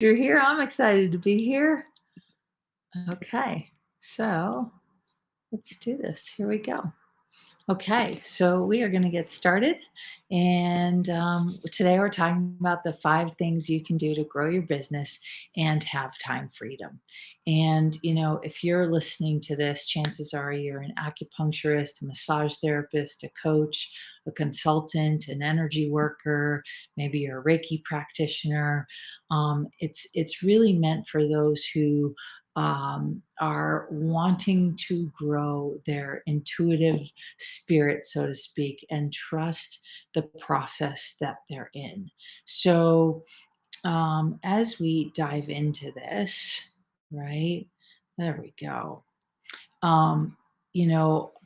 You're here. I'm excited to be here. Okay, so let's do this. Here we go. Okay, so we are going to get started. And today we're talking about the 5 things you can do to grow your business and have time freedom. And, if you're listening to this, chances are you're an acupuncturist, a massage therapist, a coach, a consultant, an energy worker, maybe you're a Reiki practitioner. It's really meant for those who are wanting to grow their intuitive spirit, so to speak, and trust the process that they're in. So, as we dive into this, right, there we go. um,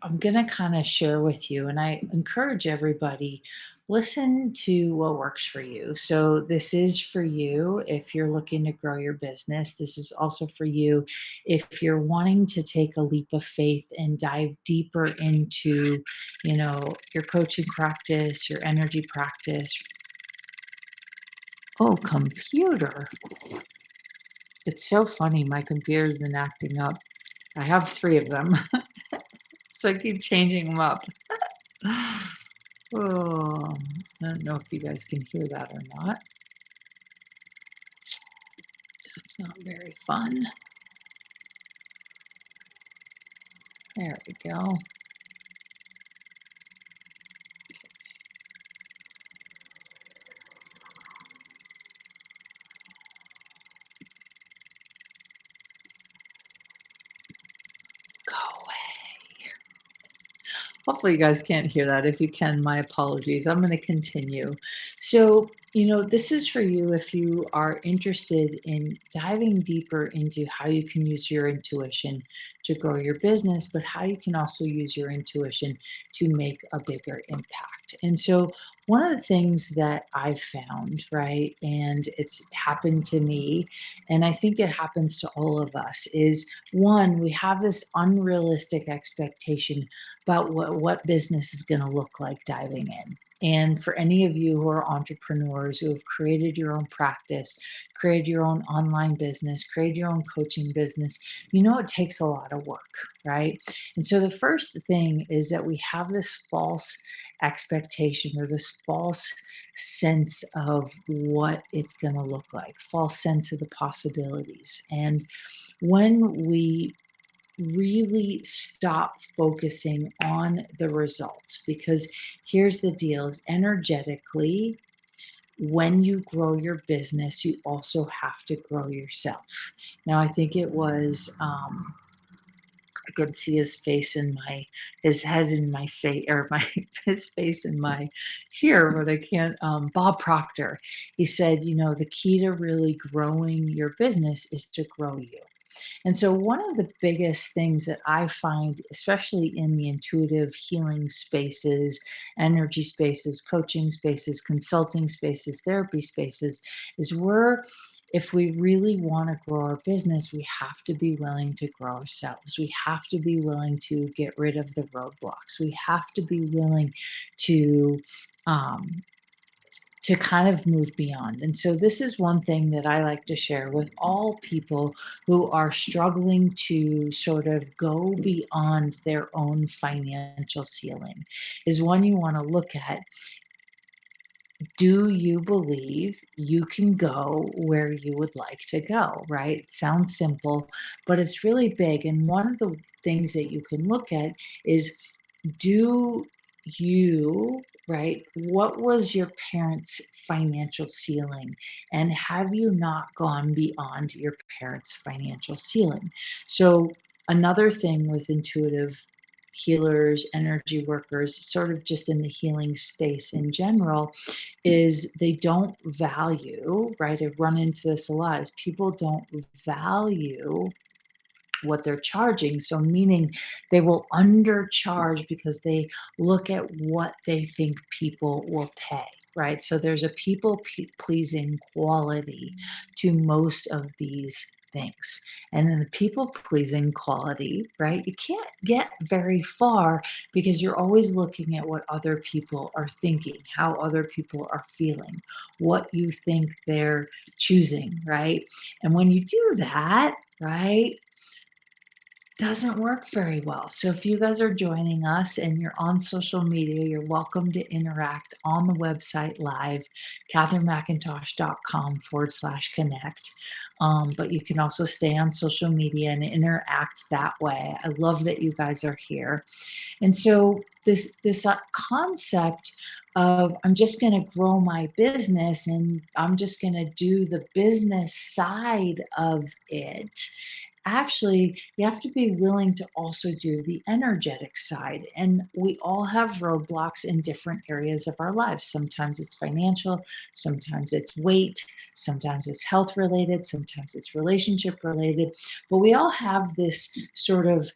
I'm going to kind of share with you, and I encourage everybody listen to what works for you. So, this is for you if you're looking to grow your business. This is also for you if you're wanting to take a leap of faith and dive deeper into, your coaching practice, your energy practice. Oh, computer. It's so funny. My computer's been acting up. I have 3 of them. So I keep changing them up. Oh, I don't know if you guys can hear that or not. It's not very fun. There we go. Go away. Hopefully, you guys can't hear that. If you can, my apologies. I'm going to continue. So, this is for you if you are interested in diving deeper into how you can use your intuition to grow your business, but how you can also use your intuition to make a bigger impact. And so, one of the things that I've found, right, and it's happened to me, and I think it happens to all of us, is one, we have this unrealistic expectation about what business is going to look like diving in. And for any of you who are entrepreneurs who have created your own practice, created your own online business, created your own coaching business, it takes a lot of work, right? And so the first thing is that we have this false expectation or this false sense of what it's going to look like, false sense of the possibilities. And when we really stop focusing on the results, because here's the deal, is energetically, when you grow your business you also have to grow yourself. Now I think it was I can see his head in my face, or my his face in my here, but I can't. Bob Proctor, he said, the key to really growing your business is to grow you. And so, one of the biggest things that I find, especially in the intuitive healing spaces, energy spaces, coaching spaces, consulting spaces, therapy spaces, is if we really want to grow our business, we have to be willing to grow ourselves. We have to be willing to get rid of the roadblocks. We have to be willing to um, to kind of move beyond. And so, this is one thing that I like to share with all people who are struggling to sort of go beyond their own financial ceiling, is one you want to look at. Do you believe you can go where you would like to go, right? It sounds simple, but it's really big. And one of the things that you can look at is, do you, right? What was your parents' financial ceiling? And have you not gone beyond your parents' financial ceiling? So, another thing with intuitive healers, energy workers, sort of just in the healing space in general, is they don't value, right? I've run into this a lot, is people don't value what they're charging. So, meaning they will undercharge because they look at what they think people will pay. Right. So there's a people pleasing quality to most of these things. And then the people pleasing quality, right? You can't get very far because you're always looking at what other people are thinking, how other people are feeling, what you think they're choosing, right? And when you do that, right, doesn't work very well. So if you guys are joining us and you're on social media, you're welcome to interact on the website live, katherinemcintosh.com/connect. But you can also stay on social media and interact that way. I love that you guys are here. And so this concept of I'm just going to grow my business and I'm just going to do the business side of it. Actually, you have to be willing to also do the energetic side. And we all have roadblocks in different areas of our lives. Sometimes it's financial, sometimes it's weight, sometimes it's health related, sometimes it's relationship related. But we all have this sort of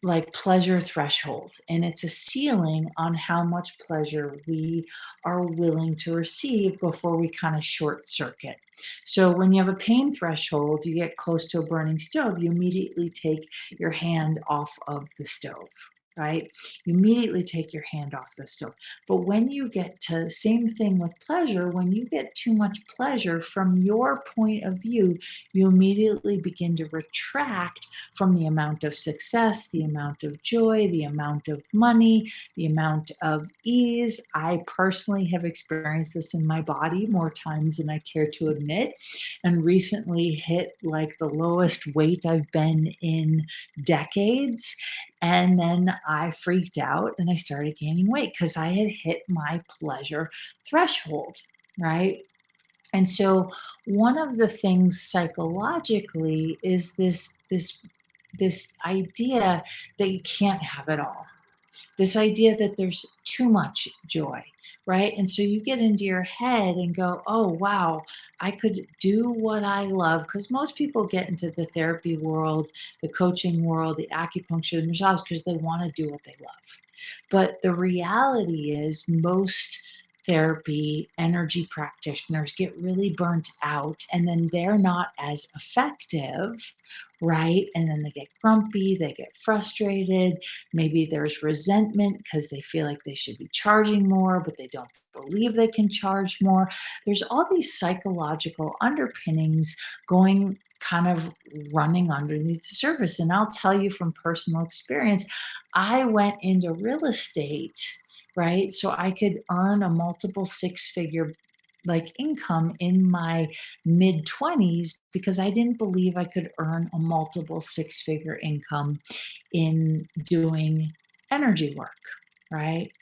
like pleasure threshold, and it's a ceiling on how much pleasure we are willing to receive before we kind of short circuit. So when you have a pain threshold, you get close to a burning stove, you immediately take your hand off of the stove, right? You immediately take your hand off the stove. But when you get to same thing with pleasure, when you get too much pleasure from your point of view, you immediately begin to retract from the amount of success, the amount of joy, the amount of money, the amount of ease. I personally have experienced this in my body more times than I care to admit, and recently hit like the lowest weight I've been in decades. And then I freaked out and I started gaining weight because I had hit my pleasure threshold, right? And so one of the things psychologically is this idea that you can't have it all. This idea that there's too much joy, right? And so you get into your head and go, "Oh, wow, I could do what I love." Because most people get into the therapy world, the coaching world, the acupuncture, the massage because they want to do what they love. But the reality is, most therapy energy practitioners get really burnt out and then they're not as effective, right? And then they get grumpy, they get frustrated. Maybe there's resentment because they feel like they should be charging more, but they don't believe they can charge more. There's all these psychological underpinnings going kind of running underneath the surface. And I'll tell you from personal experience, I went into real estate, right? So I could earn a multiple six figure like income in my mid 20s because I didn't believe I could earn a multiple six figure income in doing energy work, right?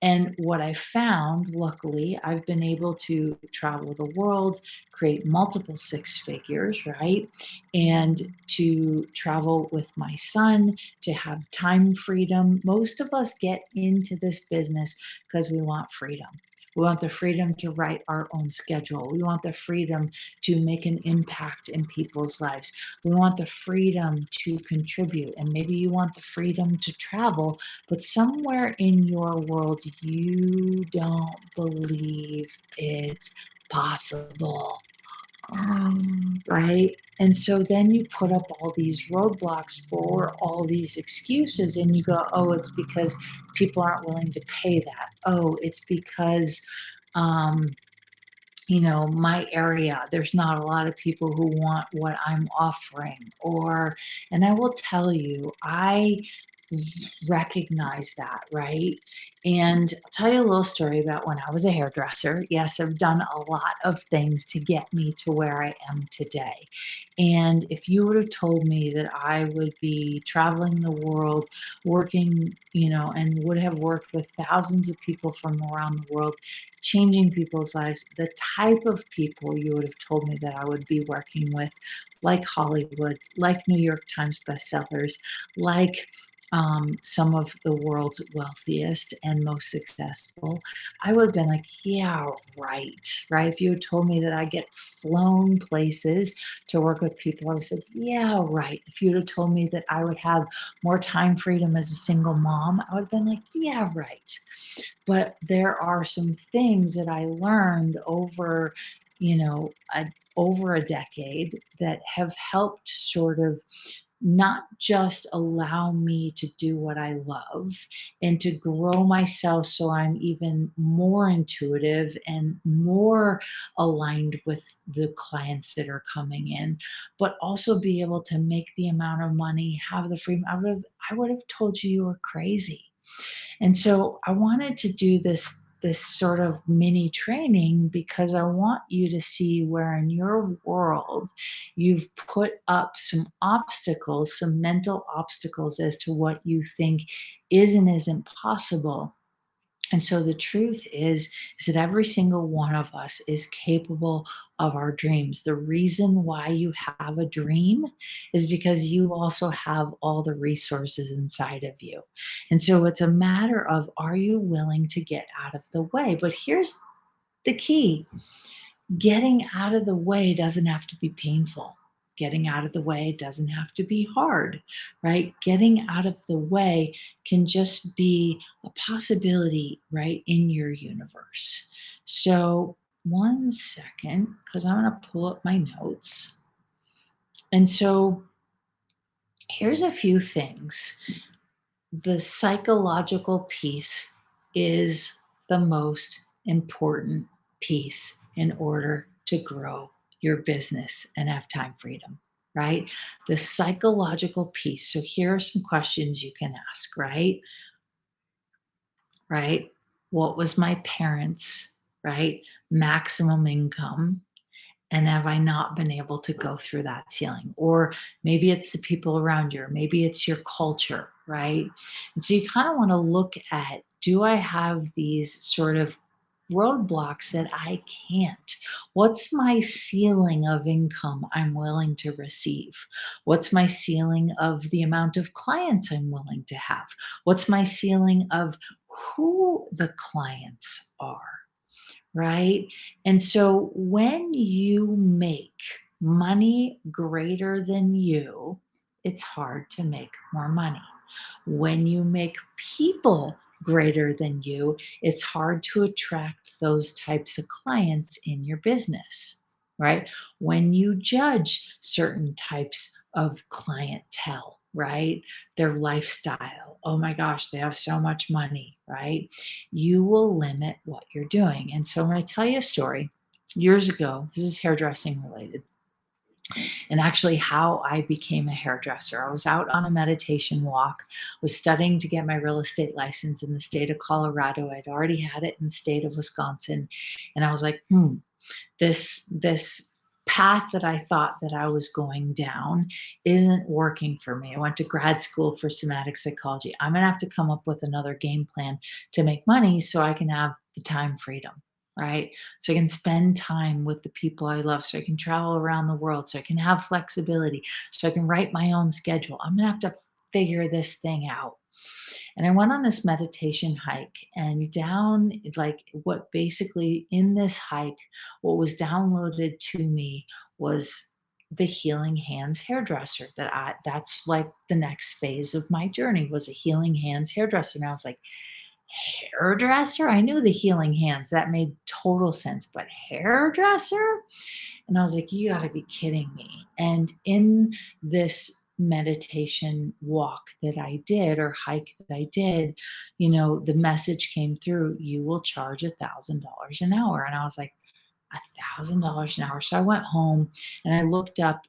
And what I found, luckily, I've been able to travel the world, create multiple six figures, right? And to travel with my son, to have time freedom. Most of us get into this business because we want freedom. We want the freedom to write our own schedule. We want the freedom to make an impact in people's lives. We want the freedom to contribute. And maybe you want the freedom to travel, but somewhere in your world, you don't believe it's possible. Right? And so then you put up all these roadblocks for all these excuses, and you go, oh, it's because people aren't willing to pay that. Oh, it's because, um, my area, there's not a lot of people who want what I'm offering. And I will tell you, I recognize that, right? And I'll tell you a little story about when I was a hairdresser. Yes, I've done a lot of things to get me to where I am today. And if you would have told me that I would be traveling the world, working, and would have worked with thousands of people from around the world, changing people's lives, the type of people you would have told me that I would be working with, like Hollywood, like New York Times bestsellers, like some of the world's wealthiest and most successful, I would have been like, yeah, right, right. If you had told me that I get flown places to work with people, I would have said, yeah, right. If you'd have told me that I would have more time freedom as a single mom, I would have been like, yeah, right. But there are some things that I learned over over a decade that have helped sort of not just allow me to do what I love and to grow myself so I'm even more intuitive and more aligned with the clients that are coming in, but also be able to make the amount of money, have the freedom. I would have told you were crazy. And so I wanted to do this sort of mini training because I want you to see where in your world you've put up some obstacles, some mental obstacles as to what you think is and isn't possible. And so the truth is that every single one of us is capable of our dreams. The reason why you have a dream is because you also have all the resources inside of you. And so it's a matter of, are you willing to get out of the way? But here's the key: getting out of the way doesn't have to be painful. Getting out of the way doesn't have to be hard, right? Getting out of the way can just be a possibility, right, in your universe. So, one second, because I'm going to pull up my notes. And so, here's a few things. The psychological piece is the most important piece in order to grow your business and have time freedom, right? The psychological piece. So here are some questions you can ask, right? Right? What was my parents', right, maximum income? And have I not been able to go through that ceiling? Or maybe it's the people around you, or maybe it's your culture, right? And so you kind of want to look at, do I have these sort of roadblocks that I can't? What's my ceiling of income I'm willing to receive? What's my ceiling of the amount of clients I'm willing to have? What's my ceiling of who the clients are? Right? And so when you make money greater than you, it's hard to make more money. When you make people greater than you, it's hard to attract those types of clients in your business, right? When you judge certain types of clientele, right? Their lifestyle. Oh my gosh, they have so much money, right? You will limit what you're doing. And so I'm going to tell you a story. Years ago, this is hairdressing related, and actually how I became a hairdresser. I was out on a meditation walk, was studying to get my real estate license in the state of Colorado. I'd already had it in the state of Wisconsin. And I was like, this path that I thought that I was going down isn't working for me. I went to grad school for somatic psychology. I'm going to have to come up with another game plan to make money so I can have the time freedom, right? So I can spend time with the people I love, so I can travel around the world, so I can have flexibility, so I can write my own schedule. I'm going to have to figure this thing out. And I went on this meditation hike, and down, like, what basically in this hike, what was downloaded to me was the healing hands hairdresser. That's like the next phase of my journey, was a healing hands hairdresser. And I was like, hairdresser? I knew the healing hands. That made total sense. But hairdresser? And I was like, you got to be kidding me. And in this meditation walk that I did, or hike that I did, the message came through: you will charge $1,000 an hour. And I was like, $1,000 an hour. So I went home and I looked up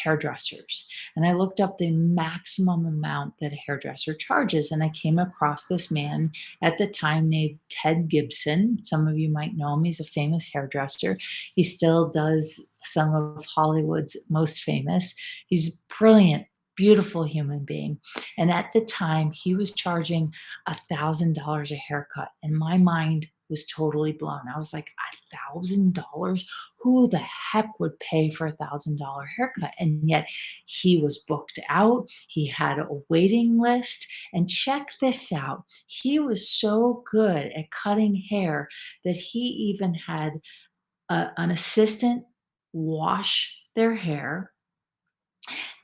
hairdressers, and I looked up the maximum amount that a hairdresser charges. And I came across this man at the time named Ted Gibson. Some of you might know him. He's a famous hairdresser. He still does some of Hollywood's most famous. He's brilliant, beautiful human being. And at the time, he was charging $1,000 a haircut. And my mind was totally blown. I was like, $1,000? Who the heck would pay for $1,000 haircut? And yet he was booked out. He had a waiting list. And check this out. He was so good at cutting hair that he even had an assistant wash their hair,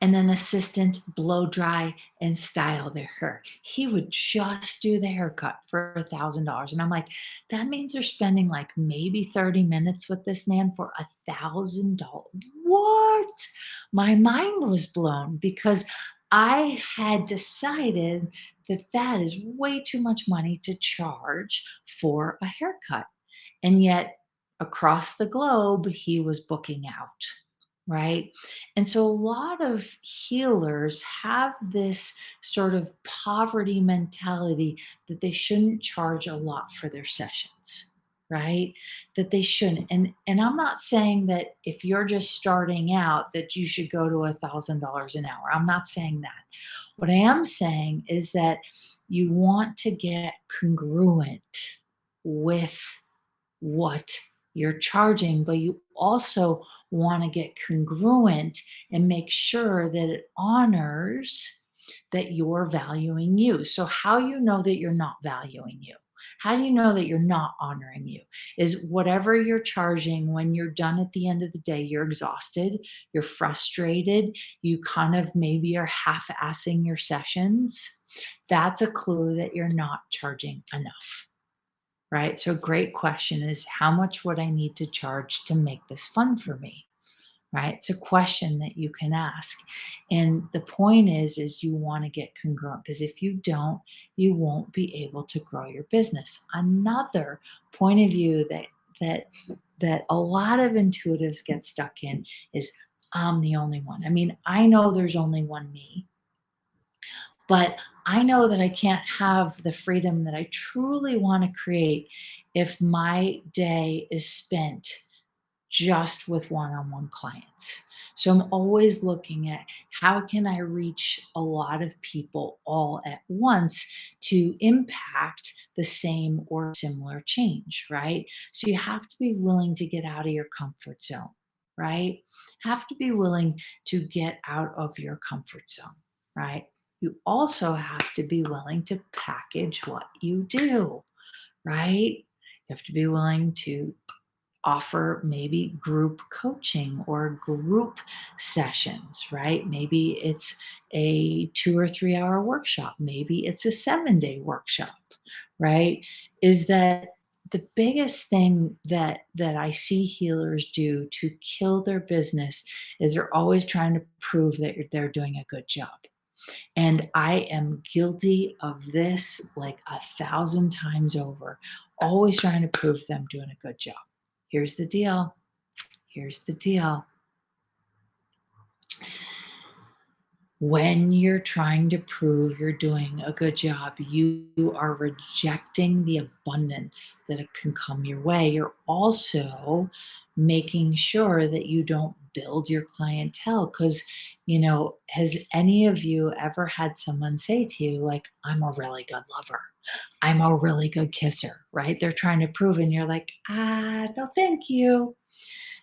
and an assistant blow dry and style their hair. He would just do the haircut for $1,000. And I'm like, that means they're spending like maybe 30 minutes with this man for $1,000. What? My mind was blown because I had decided that that is way too much money to charge for a haircut. And yet, across the globe, he was booking out, right? And so, a lot of healers have this sort of poverty mentality that they shouldn't charge a lot for their sessions, right? That they shouldn't. And I'm not saying that if you're just starting out that you should go to $1,000 an hour. I'm not saying that. What I am saying is that you want to get congruent with what you're charging, but you also want to get congruent and make sure that it honors that you're valuing you. So, how you know that you're not valuing you? How do you know that you're not honoring you? Is whatever you're charging when you're done at the end of the day, you're exhausted, you're frustrated, you kind of maybe are half assing your sessions. That's a clue that you're not charging enough, right? So great question is how much would I need to charge to make this fun for me? Right? It's a question that you can ask. And the point is you want to get congruent because if you don't, you won't be able to grow your business. Another point of view that that a lot of intuitives get stuck in is I'm the only one. I mean, I know there's only one me, but I know that I can't have the freedom that I truly want to create if my day is spent just with one-on-one clients. So I'm always looking at how can I reach a lot of people all at once to impact the same or similar change, right? So you have to be willing to get out of your comfort zone, right? Have to be willing to get out of your comfort zone, right? You also have to be willing to package what you do, right? You have to be willing to offer maybe group coaching or group sessions, right? Maybe it's a 2 or 3 hour workshop. Maybe it's a 7 day workshop, right? Is that the biggest thing that I see healers do to kill their business is they're always trying to prove that they're doing a good job. And I am guilty of this like 1,000 times over, always trying to prove them doing a good job. Here's the deal. Here's the deal. When you're trying to prove you're doing a good job, you are rejecting the abundance that it can come your way. You're also making sure that you don't build your clientele because, has any of you ever had someone say to you, like, I'm a really good lover? I'm a really good kisser, right? They're trying to prove, and you're like, no, thank you.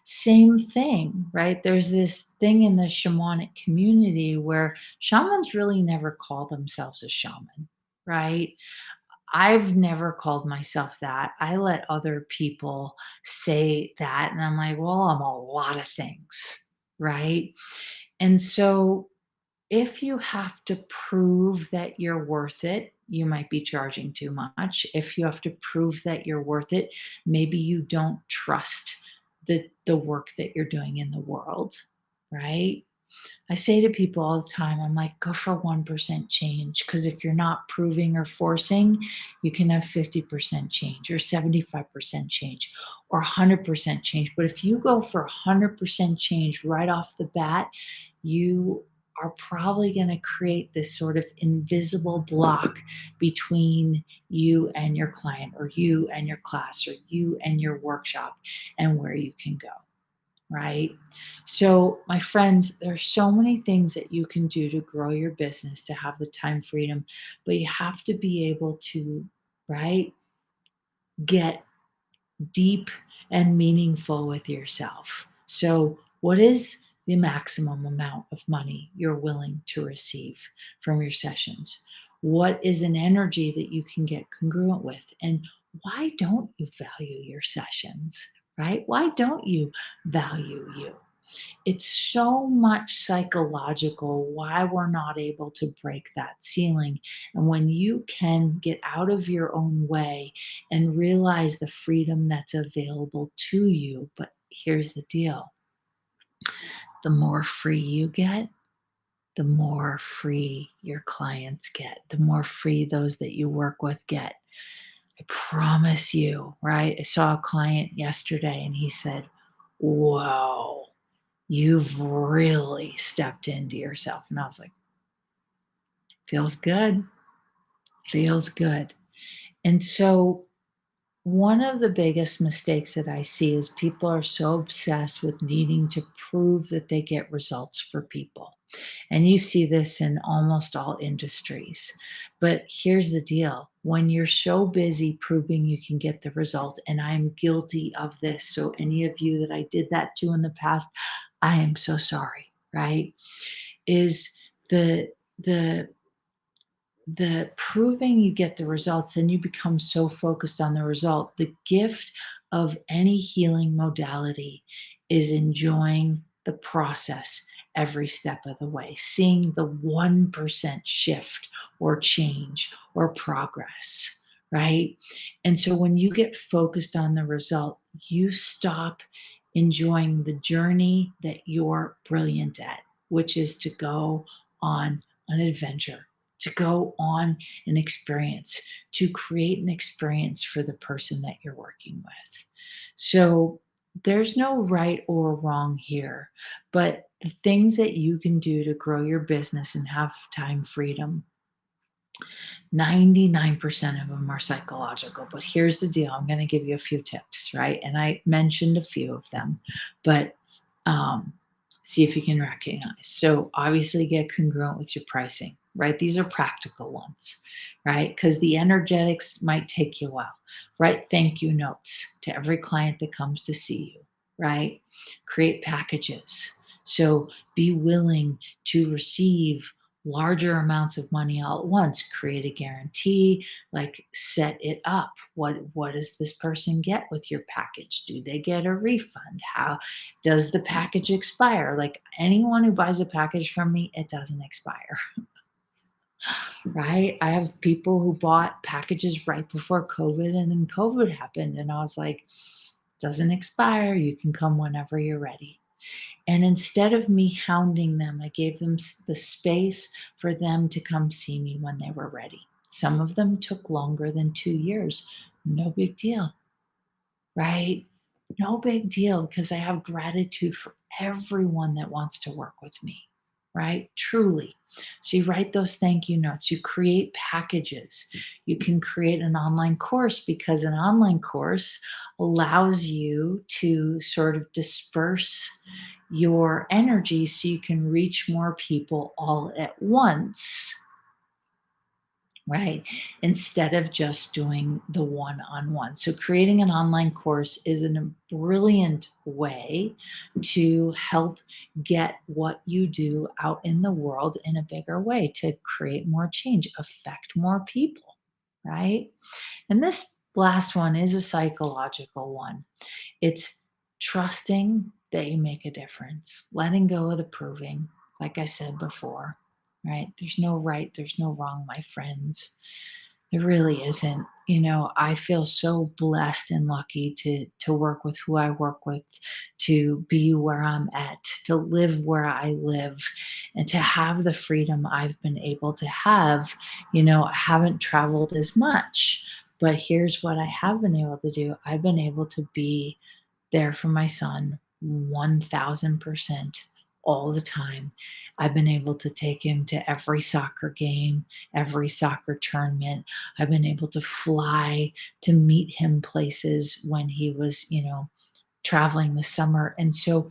Same thing, right? There's this thing in the shamanic community where shamans really never call themselves a shaman, right? I've never called myself that. I let other people say that, and I'm like, well, I'm a lot of things, right? And so if you have to prove that you're worth it, you might be charging too much. If you have to prove that you're worth it, maybe you don't trust the work that you're doing in the world, right? I say to people all the time, I'm like, go for 1% change. Because if you're not proving or forcing, you can have 50% change or 75% change or 100% change. But if you go for 100% change right off the bat, you are probably going to create this sort of invisible block between you and your client, or you and your class, or you and your workshop, and where you can go, right? So, my friends, there are so many things that you can do to grow your business, to have the time freedom, but you have to be able to, right, get deep and meaningful with yourself. So, what is the maximum amount of money you're willing to receive from your sessions? What is an energy that you can get congruent with? And why don't you value your sessions, right? Why don't you value you? It's so much psychological why we're not able to break that ceiling. And when you can get out of your own way and realize the freedom that's available to you, but here's the deal, the more free you get, the more free your clients get, the more free those that you work with get. I promise you, right? I saw a client yesterday and he said, "Whoa, you've really stepped into yourself." And I was like, feels good, feels good. And so, one of the biggest mistakes that I see is people are so obsessed with needing to prove that they get results for people. And you see this in almost all industries. But here's the deal, when you're so busy proving you can get the result, and I'm guilty of this. So, any of you that I did that to in the past, I am so sorry, right? Is the, the, the proving you get the results and you become so focused on the result. The gift of any healing modality is enjoying the process every step of the way, seeing the 1% shift or change or progress, right? And so when you get focused on the result, you stop enjoying the journey that you're brilliant at, which is to go on an adventure, to go on an experience, to create an experience for the person that you're working with. So there's no right or wrong here, but the things that you can do to grow your business and have time freedom, 99% of them are psychological. But here's the deal, I'm going to give you a few tips, right? And I mentioned a few of them, but um, see if you can recognize. So, obviously, get congruent with your pricing, right? These are practical ones, right? Because the energetics might take you a while. Write thank you notes to every client that comes to see you, right? Create packages. So, be willing to receive larger amounts of money all at once. Create a guarantee, like set it up. What does this person get with your package? Do they get a refund? How does the package expire? Like anyone who buys a package from me, it doesn't expire. Right? I have people who bought packages right before COVID, and then COVID happened and I was like, doesn't expire, you can come whenever you're ready. And instead of me hounding them, I gave them the space for them to come see me when they were ready. Some of them took longer than 2 years. No big deal, right? No big deal, because I have gratitude for everyone that wants to work with me, right? Truly. So you write those thank you notes, you create packages, you can create an online course, because an online course allows you to sort of disperse your energy so you can reach more people all at once, right? Instead of just doing the one on one. So, creating an online course is a brilliant way to help get what you do out in the world in a bigger way, to create more change, affect more people, right? And this last one is a psychological one. It's trusting that you make a difference, letting go of the proving, like I said before, right? There's no right, there's no wrong, my friends. There really isn't. You know, I feel so blessed and lucky to work with who I work with, to be where I'm at, to live where I live, and to have the freedom I've been able to have. You know, I haven't traveled as much, but here's what I have been able to do. I've been able to be there for my son 1000% all the time. I've been able to take him to every soccer game, every soccer tournament. I've been able to fly to meet him places when he was, traveling this summer. And so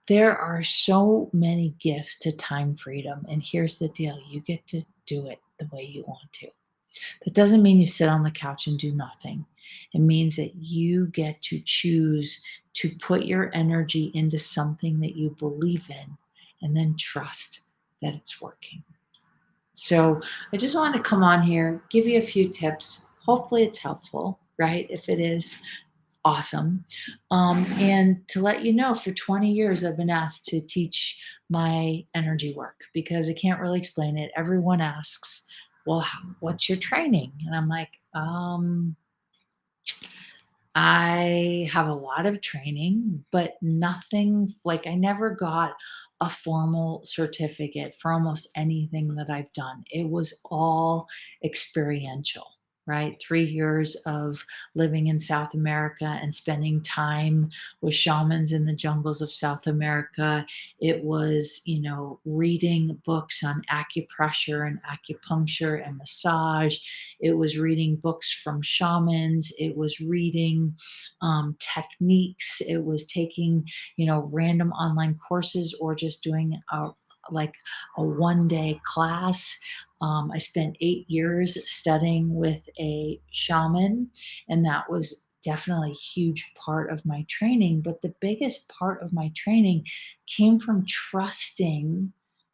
there are so many gifts to time freedom. And here's the deal, you get to do it the way you want to. That doesn't mean you sit on the couch and do nothing. It means that you get to choose to put your energy into something that you believe in and then trust that it's working. So I just wanted to come on here, give you a few tips. Hopefully it's helpful, right? If it is, awesome. And to let you know, for 20 years, I've been asked to teach my energy work because I can't really explain it. Everyone asks, well, what's your training? And I'm like, I have a lot of training, but nothing like I never got a formal certificate for almost anything that I've done. It was all experiential, right? 3 years of living in South America and spending time with shamans in the jungles of South America. It was, reading books on acupressure and acupuncture and massage. It was reading books from shamans. It was reading techniques. It was taking, random online courses or just doing like a 1 day class. I spent 8 years studying with a shaman, and that was definitely a huge part of my training. But the biggest part of my training came from trusting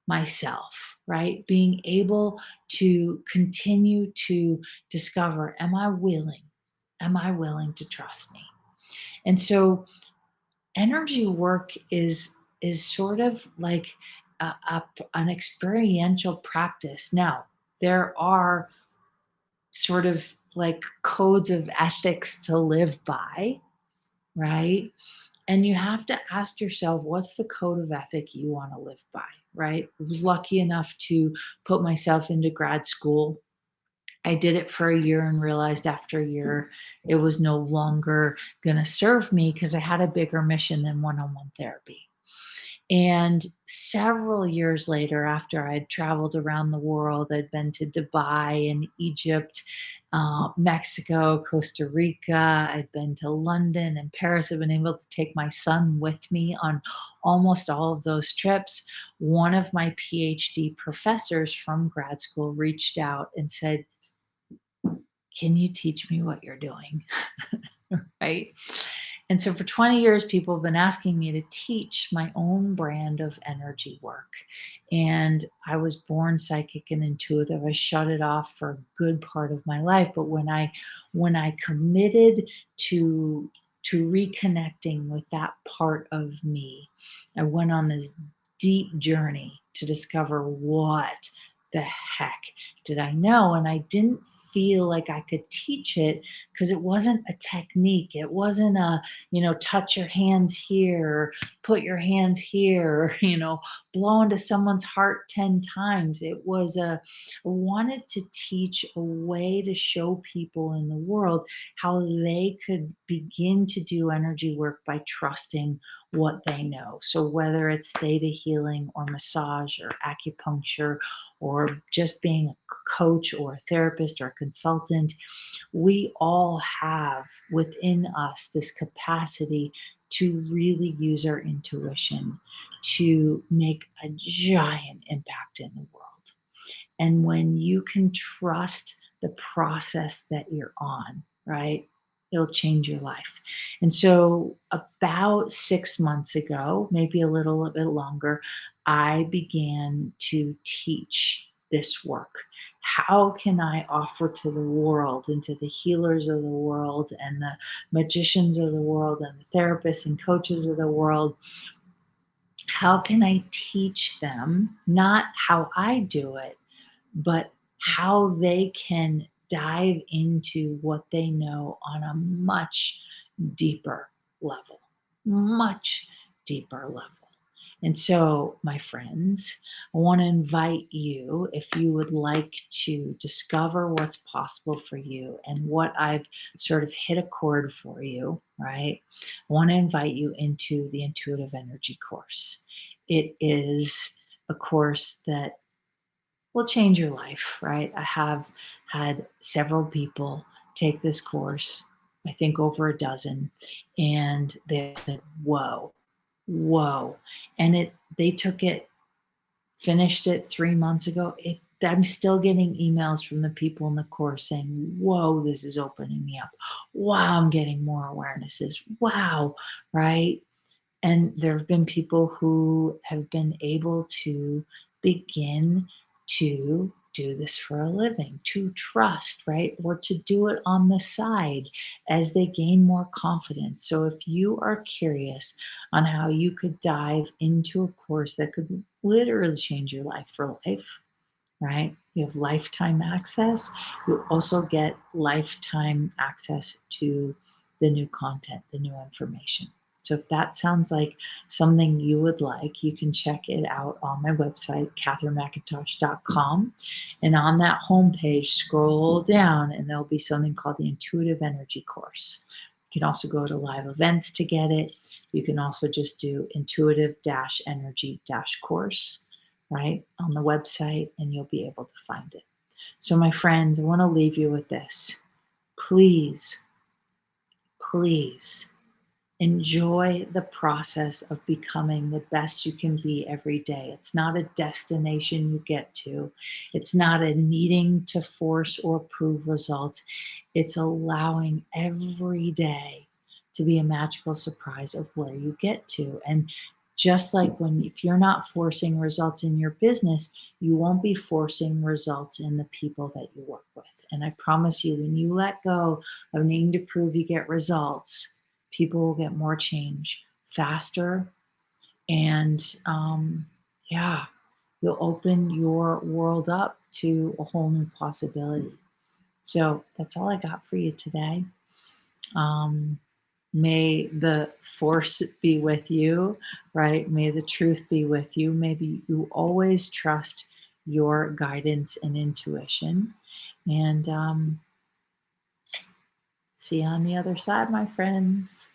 myself, right? Being able to continue to discover, am I willing? Am I willing to trust me? And so energy work is sort of like an experiential practice. Now, there are sort of like codes of ethics to live by, right? And you have to ask yourself, what's the code of ethic you want to live by, right? I was lucky enough to put myself into grad school. I did it for a year and realized after a year it was no longer going to serve me because I had a bigger mission than one on one therapy. And several years later, after I'd traveled around the world, I'd been to Dubai and Egypt, Mexico, Costa Rica, I'd been to London and Paris. I've been able to take my son with me on almost all of those trips. One of my PhD professors from grad school reached out and said, can you teach me what you're doing? Right? And so for 20 years, people have been asking me to teach my own brand of energy work. And I was born psychic and intuitive. I shut it off for a good part of my life. But when I committed to reconnecting with that part of me, I went on this deep journey to discover what the heck did I know? And I didn't feel like I could teach it because it wasn't a technique. It wasn't a, touch your hands here, put your hands here, blow into someone's heart 10 times. It was I wanted to teach a way to show people in the world how they could begin to do energy work by trusting what they know. So whether it's theta healing or massage or acupuncture or just being a coach or a therapist or a consultant, we all have within us this capacity to really use our intuition to make a giant impact in the world. And when you can trust the process that you're on, right? It'll change your life. And so, about 6 months ago, maybe a little bit longer, I began to teach this work. How can I offer to the world and to the healers of the world and the magicians of the world and the therapists and coaches of the world, how can I teach them not how I do it, but how they can dive into what they know on a much deeper level, much deeper level. And so, my friends, I want to invite you, if you would like to discover what's possible for you and what I've sort of hit a chord for you, right? I want to invite you into the Intuitive Energy course. It is a course that will change your life, right? I have had several people take this course, I think over a dozen, and they said, whoa, whoa. And they took it, finished it 3 months ago. I'm still getting emails from the people in the course saying, whoa, this is opening me up. Wow, I'm getting more awarenesses. Wow, right? And there have been people who have been able to begin to do this for a living, to trust, right? Or to do it on the side as they gain more confidence. So if you are curious on how you could dive into a course that could literally change your life for life, right? You have lifetime access. You also get lifetime access to the new content, the new information. So if that sounds like something you would like, you can check it out on my website, katherinemcintosh.com. And on that homepage, scroll down and there'll be something called the Intuitive Energy Course. You can also go to live events to get it. You can also just do intuitive-energy-course, right, on the website, and you'll be able to find it. So, my friends, I want to leave you with this. Please, please enjoy the process of becoming the best you can be every day. It's not a destination you get to, it's not a needing to force or prove results. It's allowing every day to be a magical surprise of where you get to. And just like when, if you're not forcing results in your business, you won't be forcing results in the people that you work with. And I promise you, when you let go of needing to prove you get results, people will get more change faster. And yeah, you'll open your world up to a whole new possibility. So that's all I got for you today. Um, may the force be with you, right? May the truth be with you. Maybe you always trust your guidance and intuition. And see you on the other side, my friends.